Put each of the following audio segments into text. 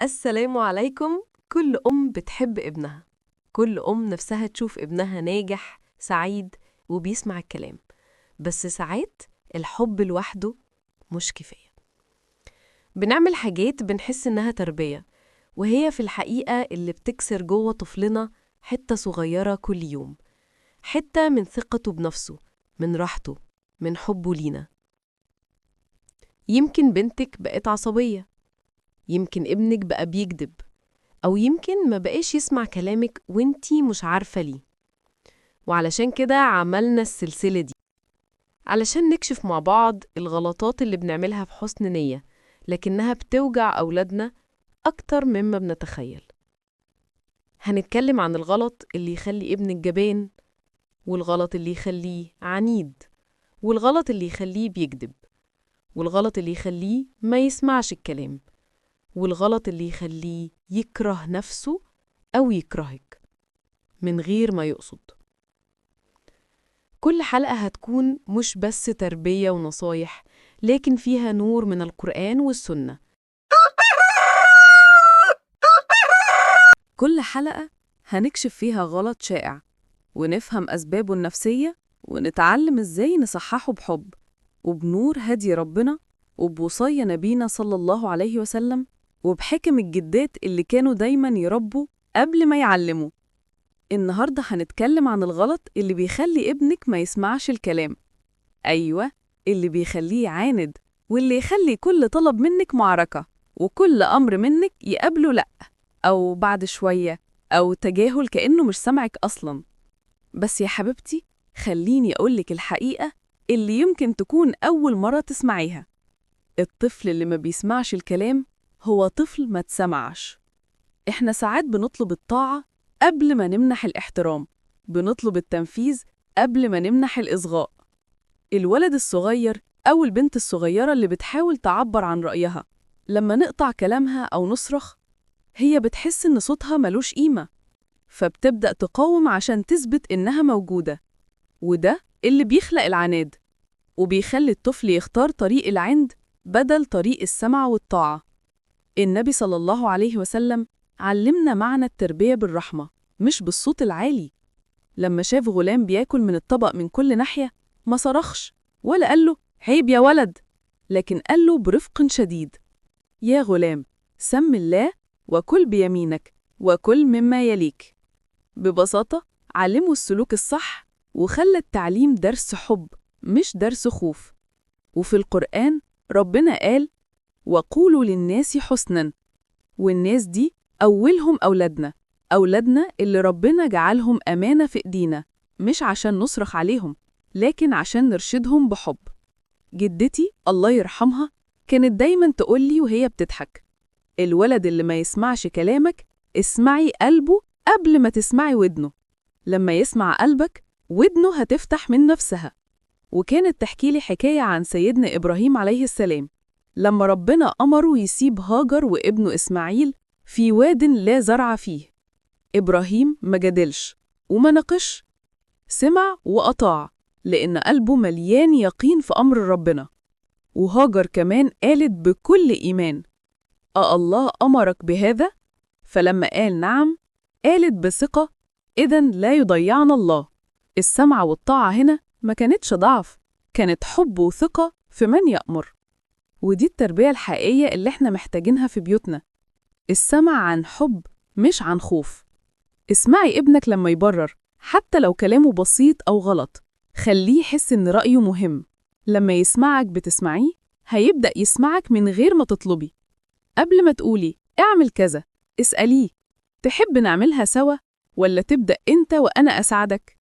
السلام عليكم. كل أم بتحب ابنها، كل أم نفسها تشوف ابنها ناجح سعيد وبيسمع الكلام. بس ساعات الحب لوحده مش كفاية. بنعمل حاجات بنحس إنها تربية، وهي في الحقيقة اللي بتكسر جوه طفلنا حتة صغيرة كل يوم، حتة من ثقته بنفسه، من راحته، من حبه لينا. يمكن بنتك بقت عصبية، يمكن ابنك بقى بيكذب، أو يمكن ما بقاش يسمع كلامك وانتي مش عارفة ليه. وعلشان كده عملنا السلسلة دي، علشان نكشف مع بعض الغلطات اللي بنعملها بحسن نية لكنها بتوجع أولادنا أكتر مما بنتخيل. هنتكلم عن الغلط اللي يخلي ابنك جبان، والغلط اللي يخليه عنيد، والغلط اللي يخليه بيكذب، والغلط اللي يخليه ما يسمعش الكلام، والغلط اللي يخليه يكره نفسه أو يكرهك من غير ما يقصد. كل حلقة هتكون مش بس تربية ونصايح، لكن فيها نور من القرآن والسنة. كل حلقة هنكشف فيها غلط شائع، ونفهم أسبابه النفسية، ونتعلم إزاي نصححه بحب وبنور هدي ربنا وبوصايا نبينا صلى الله عليه وسلم، وبحكم الجدات اللي كانوا دايماً يربوا قبل ما يعلموا. النهاردة هنتكلم عن الغلط اللي بيخلي ابنك ما يسمعش الكلام. أيوة، اللي بيخليه يعاند، واللي يخلي كل طلب منك معركة، وكل أمر منك يقابله لأ، أو بعد شوية، أو تجاهل كأنه مش سمعك أصلاً. بس يا حبيبتي، خليني أقولك الحقيقة اللي يمكن تكون أول مرة تسمعيها. الطفل اللي ما بيسمعش الكلام هو طفل ما تسمعش. إحنا ساعات بنطلب الطاعة قبل ما نمنح الاحترام، بنطلب التنفيذ قبل ما نمنح الإصغاء. الولد الصغير أو البنت الصغيرة اللي بتحاول تعبر عن رأيها، لما نقطع كلامها أو نصرخ، هي بتحس إن صوتها ملوش قيمة، فبتبدأ تقاوم عشان تثبت إنها موجودة. وده اللي بيخلق العناد، وبيخلي الطفل يختار طريق العند بدل طريق السمع والطاعة. النبي صلى الله عليه وسلم علمنا معنى التربية بالرحمة، مش بالصوت العالي. لما شاف غلام بياكل من الطبق من كل ناحية، ما صرخش ولا قال له عيب يا ولد، لكن قال له برفق شديد: يا غلام، سم الله وكل بيمينك وكل مما يليك. ببساطة علمه السلوك الصح، وخلى التعليم درس حب مش درس خوف. وفي القرآن ربنا قال: وقولوا للناس حسناً. والناس دي أولهم أولادنا اللي ربنا جعلهم أمانة في إيدينا، مش عشان نصرخ عليهم، لكن عشان نرشدهم بحب. جدتي الله يرحمها كانت دايماً تقولي وهي بتضحك: الولد اللي ما يسمعش كلامك اسمعي قلبه قبل ما تسمعي ودنه، لما يسمع قلبك ودنه هتفتح من نفسها. وكانت تحكي لي حكاية عن سيدنا إبراهيم عليه السلام، لما ربنا أمره يسيب هاجر وابنه إسماعيل في واد لا زرع فيه. إبراهيم ما جادلش وما ناقش، سمع وأطاع، لأن قلبه مليان يقين في أمر ربنا. وهاجر كمان قالت بكل إيمان: الله أمرك بهذا؟ فلما قال نعم، قالت بثقة: إذن لا يضيعنا الله. السمع والطاعة هنا ما كانتش ضعف، كانت حب وثقة في من يأمر. ودي التربية الحقيقية اللي احنا محتاجينها في بيوتنا، السمع عن حب مش عن خوف. اسمعي ابنك لما يبرر، حتى لو كلامه بسيط أو غلط، خليه يحس إن رأيه مهم. لما يسمعك بتسمعيه، هيبدأ يسمعك من غير ما تطلبي. قبل ما تقولي اعمل كذا، اسأليه: تحب نعملها سوا ولا تبدأ انت وأنا أساعدك؟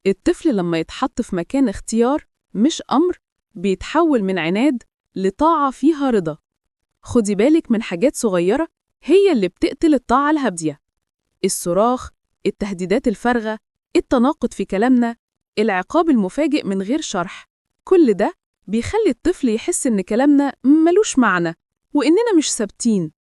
الطفل لما يتحط في مكان اختيار مش أمر، بيتحول من عناد لطاعة فيها رضا. خدي بالك من حاجات صغيرة هي اللي بتقتل الطاعة الهادية: الصراخ، التهديدات الفارغة، التناقض في كلامنا، العقاب المفاجئ من غير شرح. كل ده بيخلي الطفل يحس إن كلامنا ملوش معنى وإننا مش ثابتين.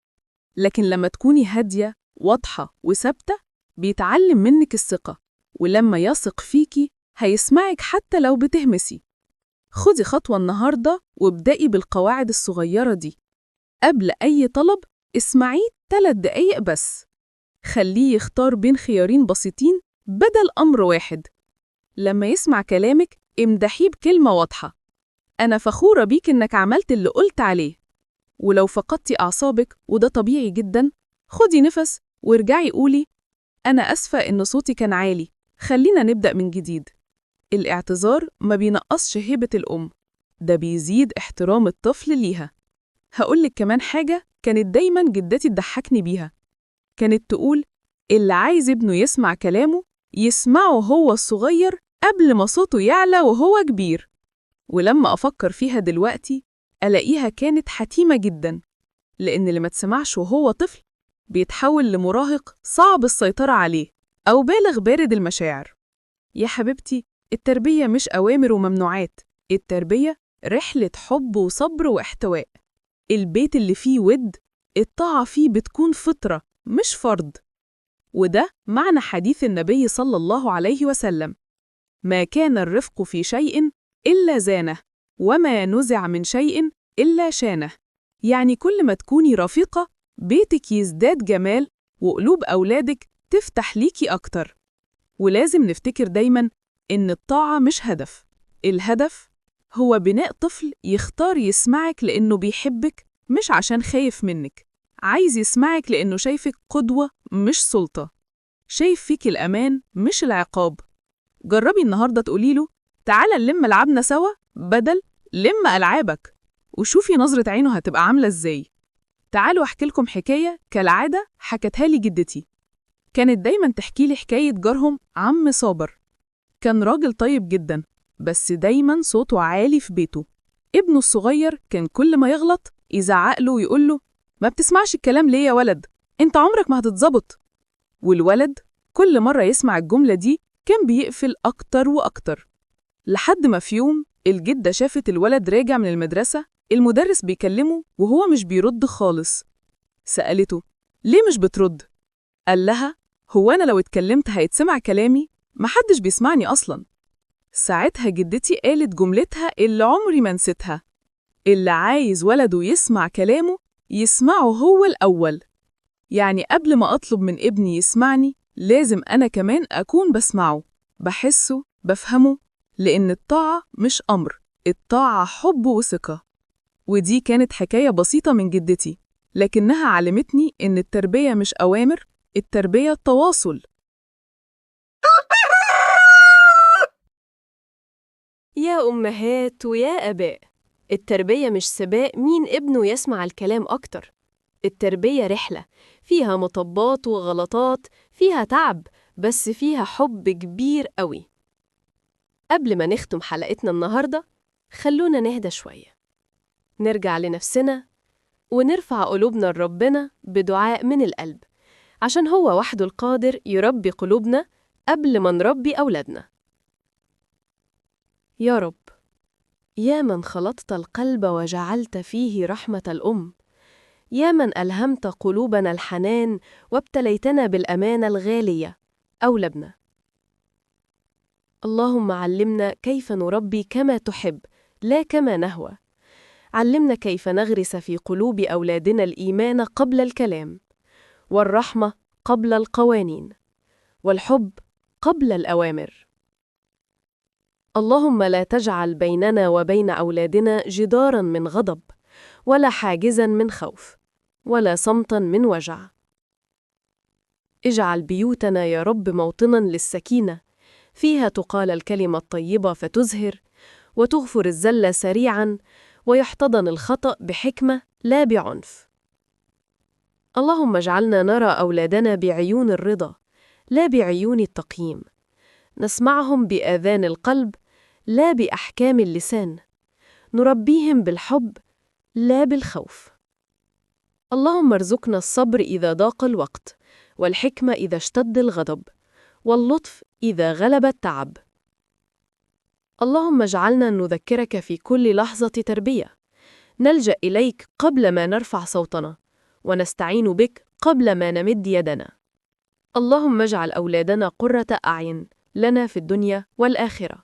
لكن لما تكوني هادية واضحة وثابتة، بيتعلم منك الثقة، ولما يثق فيكي هيسمعك حتى لو بتهمسي. خدي خطوة النهاردة وابدأي بالقواعد الصغيرة دي. قبل أي طلب اسمعيه 3 دقايق بس. خليه يختار بين خيارين بسيطين بدل أمر واحد. لما يسمع كلامك امدحيه بكلمة واضحة: أنا فخورة بيك إنك عملت اللي قلت عليه. ولو فقدتي أعصابك وده طبيعي جدا، خدي نفس وارجعي قولي: أنا أسفة إن صوتي كان عالي، خلينا نبدأ من جديد. الاعتذار ما بينقصش هيبة الأم، ده بيزيد احترام الطفل ليها. هقولك كمان حاجة كانت دايما جدتي تضحكني بيها. كانت تقول: اللي عايز ابنه يسمع كلامه يسمعه هو الصغير قبل ما صوته يعلى وهو كبير. ولما أفكر فيها دلوقتي ألاقيها كانت حكيمة جدا، لأن اللي ما تسمعش وهو طفل بيتحول لمراهق صعب السيطرة عليه أو بالغ بارد المشاعر. يا حبيبتي، التربية مش أوامر وممنوعات، التربية رحلة حب وصبر واحتواء. البيت اللي فيه ود، الطاعة فيه بتكون فطرة مش فرض. وده معنى حديث النبي صلى الله عليه وسلم: ما كان الرفق في شيء إلا زانه، وما نزع من شيء إلا شانه. يعني كل ما تكوني رفيقة بيتك يزداد جمال وقلوب أولادك تفتح ليكي أكتر. ولازم نفتكر دايماً إن الطاعة مش هدف، الهدف هو بناء طفل يختار يسمعك لأنه بيحبك مش عشان خايف منك، عايز يسمعك لأنه شايفك قدوة مش سلطة، شايف فيك الأمان مش العقاب. جربي النهاردة تقوليله: تعالى نلم ألعابنا سوا بدل لم ألعابك، وشوفي نظرة عينه هتبقى عاملة إزاي. تعالوا أحكي لكم حكاية كالعادة حكتها لي جدتي. كانت دايما تحكي لي حكاية جارهم عم صابر. كان راجل طيب جدا، بس دايما صوته عالي في بيته. ابنه الصغير كان كل ما يغلط يزعق له ويقول له: ما بتسمعش الكلام ليه يا ولد؟ انت عمرك ما هتتظبط. والولد كل مرة يسمع الجملة دي كان بيقفل أكتر وأكتر، لحد ما في يوم الجدة شافت الولد راجع من المدرسة، المدرس بيكلمه وهو مش بيرد خالص. سألته: ليه مش بترد؟ قال لها: هو أنا لو اتكلمت هيتسمع كلامي؟ محدش بيسمعني أصلاً. ساعتها جدتي قالت جملتها اللي عمري ما نسيتها: اللي عايز ولده يسمع كلامه يسمعه هو الأول. يعني قبل ما أطلب من ابني يسمعني لازم أنا كمان أكون بسمعه، بحسه، بفهمه، لأن الطاعة مش أمر، الطاعة حب وثقة. ودي كانت حكاية بسيطة من جدتي، لكنها علمتني إن التربية مش أوامر، التربية تواصل. يا أمهات ويا آباء، التربية مش سباق مين ابنه يسمع الكلام أكتر. التربية رحلة فيها مطبات وغلطات، فيها تعب، بس فيها حب كبير قوي. قبل ما نختم حلقتنا النهاردة، خلونا نهدى شوية، نرجع لنفسنا ونرفع قلوبنا لربنا بدعاء من القلب، عشان هو وحده القادر يربي قلوبنا قبل ما نربي أولادنا. يا رب، يا من خلطت القلب وجعلت فيه رحمة الأم، يا من ألهمت قلوبنا الحنان وابتليتنا بالأمانة الغالية، أولادنا. اللهم علمنا كيف نربي كما تحب لا كما نهوى. علمنا كيف نغرس في قلوب أولادنا الإيمان قبل الكلام، والرحمة قبل القوانين، والحب قبل الأوامر. اللهم لا تجعل بيننا وبين أولادنا جداراً من غضب، ولا حاجزاً من خوف، ولا صمتاً من وجع. اجعل بيوتنا يا رب موطناً للسكينة، فيها تقال الكلمة الطيبة فتزهر، وتغفر الزل سريعاً، ويحتضن الخطأ بحكمة لا بعنف. اللهم اجعلنا نرى أولادنا بعيون الرضا لا بعيون التقييم، نسمعهم بآذان القلب لا بأحكام اللسان، نربيهم بالحب لا بالخوف. اللهم ارزقنا الصبر إذا ضاق الوقت، والحكمة إذا اشتد الغضب، واللطف إذا غلب التعب. اللهم اجعلنا نذكرك في كل لحظة تربية، نلجأ إليك قبل ما نرفع صوتنا، ونستعين بك قبل ما نمد يدنا. اللهم اجعل أولادنا قرة أعين لنا في الدنيا والآخرة،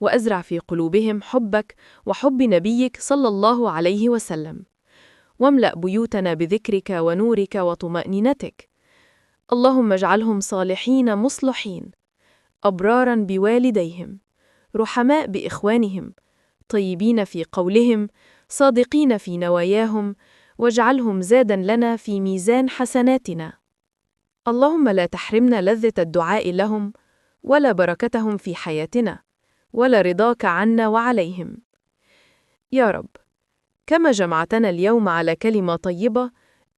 وأزرع في قلوبهم حبك وحب نبيك صلى الله عليه وسلم، واملأ بيوتنا بذكرك ونورك وطمأنينتك. اللهم اجعلهم صالحين مصلحين، أبرارا بوالديهم، رحماء بإخوانهم، طيبين في قولهم، صادقين في نواياهم، واجعلهم زادا لنا في ميزان حسناتنا. اللهم لا تحرمنا لذة الدعاء لهم، ولا بركتهم في حياتنا، ولا رضاك عنا وعليهم. يا رب، كما جمعتنا اليوم على كلمة طيبة،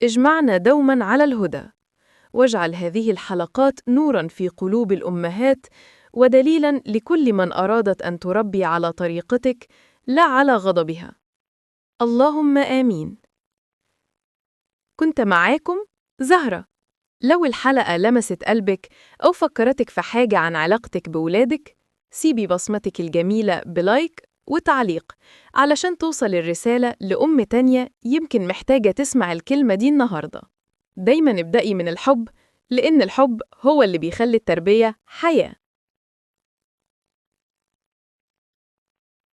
اجمعنا دوما على الهدى، واجعل هذه الحلقات نورا في قلوب الأمهات، ودليلا لكل من أرادت أن تربي على طريقتك لا على غضبها. اللهم آمين. كنت معاكم زهرة. لو الحلقة لمست قلبك أو فكرتك في حاجة عن علاقتك بولادك، سيبي بصمتك الجميلة بلايك وتعليق علشان توصل الرسالة لأم تانية يمكن محتاجة تسمع الكلمة دي النهاردة. دايما ابدأي من الحب، لأن الحب هو اللي بيخلي التربية حياة.